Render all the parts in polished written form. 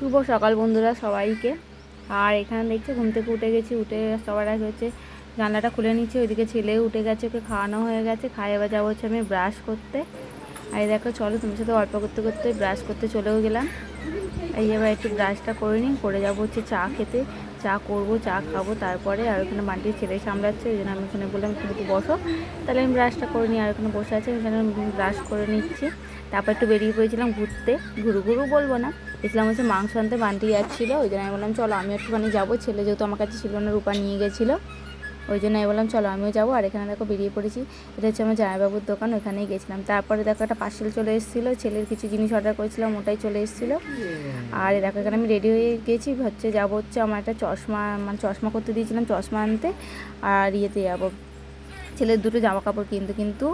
শুভ সকাল বন্ধুরা সবাইকে। আর এখানে দেখছি ঘুম থেকে উঠে গেছি, উঠে সবার আগে হচ্ছে জানলাটা খুলে নিচ্ছি। ওইদিকে ছেলেও উঠে গেছে, ওকে খাওয়ানো হয়ে গেছে। খাই এবার যাবো হচ্ছে আমি ব্রাশ করতে। আর দেখো চলো তোমার সাথে গল্প করতে করতে ব্রাশ করতে চলেও গেলাম। এই এবার একটু ব্রাশটা করে নিই, করে যাবো হচ্ছে চা খেতে। চা করবো, চা খাবো তারপরে। আর ওখানে বান্টির ছেলে সামলাচ্ছে, ওই জন্য আমি ওখানে বললাম একটু বসো, তাহলে আমি ব্রাশটা করে নিই। আর ওখানে বসে আছে, ওখানে ব্রাশ করে নিচ্ছি। তারপর একটু বেরিয়ে পড়েছিলাম ঘুরতে, ঘুরু ঘুরু বলবো না, গেছিলাম হচ্ছে মাংস আনতে। বান্টি যাচ্ছিলো, ওই জন্য আমি বললাম চলো আমি একটুখানি যাবো। ছেলে যেহেতু আমার কাছে ছিল না, রূপা নিয়ে গেছিলো, ওই জন্য আমি বললাম চলো আমিও যাবো। আর এখানে দেখো বেরিয়ে পড়েছি, এটা হচ্ছে আমার জামাইবাবুর দোকান, ওখানেই গেছিলাম। তারপরে দেখো একটা পার্সেল চলে এসেছিলো, ছেলের কিছু জিনিস অর্ডার করেছিলাম, ওটাই চলে এসেছিলো। আর দেখো এখানে আমি রেডি হয়ে গেছি, হচ্ছে যাবো হচ্ছে আমার একটা চশমা, মানে চশমা করতে দিয়েছিলাম, চশমা আনতে। আর ইয়েতে যাবো ছেলের দুটো জামা কাপড় কিনতে, কিন্তু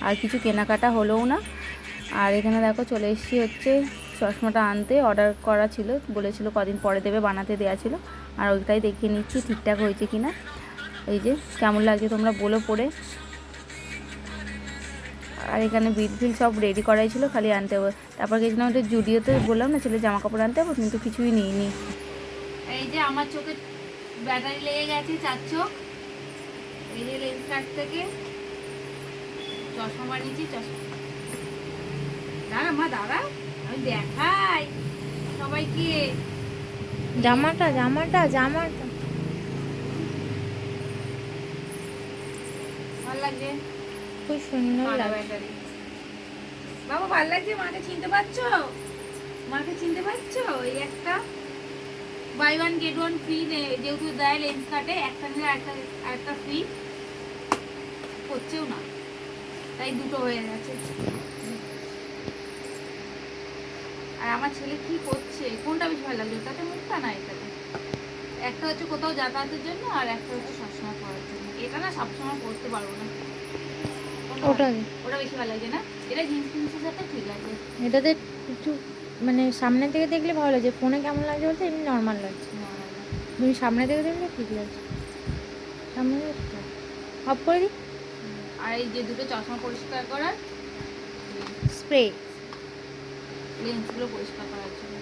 আর কিছু কেনাকাটা হলোও না। আর এখানে দেখো চলে এসেছি হচ্ছে চশমাটা আনতে, অর্ডার করা ছিল, বলেছিল কদিন পরে দেবে, বানাতে দেওয়া ছিল। আর ওইটাই দেখিয়ে নিচ্ছি ঠিকঠাক হয়েছে কিনা। এই যে কেমন লাগছে তোমরা বলো পরে। আর এখানে বিল ফিল সব রেডি করাই ছিল, খালি আনতে হবে। তারপর গেছিলাম ওটা জুডিওতে, বললাম না ছেলে জামা কাপড় আনতে হবে, কিন্তু কিছুই নিইনি। এই যে আমার চোখে ব্যাটারি লেগে গেছে, 4 চোখ। এই যে লেন্স কার্ট থেকে চশমা বানিয়েছি, চশমা দাঁড়া মা দাঁড়া, আমি দেখাই সবাইকে জামাটা জামাটা জামাটা ভালো লাগছে, খুব সুন্দর লাগছে। ব্যাটারি বাবা ভালো লাগছে। মাকে চিনতে পারছো? মাকে চিনতে পারছো? এই একটা buy one get one free, যেহেতু দেয় লেন্স কাটে, একটা নিলে একটা ফ্রি হচ্ছেও না, তাই দুটো হয়ে গেছে। আর আমার ছেলে কি করছে, কোনটা বেশি ভালো লাগছে, ওটাতে মুখটা না এটাতে? একটা হচ্ছে কোথাও যাতায়াতের জন্য, আর একটা হচ্ছে সবসময় পড়ার জন্য। এটা না সবসময় পড়তে পারবো না, ওটা ওটা বেশি ভালো লাগছে না? এটা জিন্স জিন্সের সাথে ঠিক আছে। এটাতে একটু মানে সামনে থেকে দেখলে ভালো লাগছে, ফোনে কেমন লাগছে বলতে এমনি নর্মাল লাগছে। তুমি সামনে থেকে দেখলে ঠিক লাগছে, সামনে অফ করে দিই। আর এই যে দুটো চশমা পরিষ্কার করার স্প্রে লেন্সগুলো পরিষ্কার করার জন্য।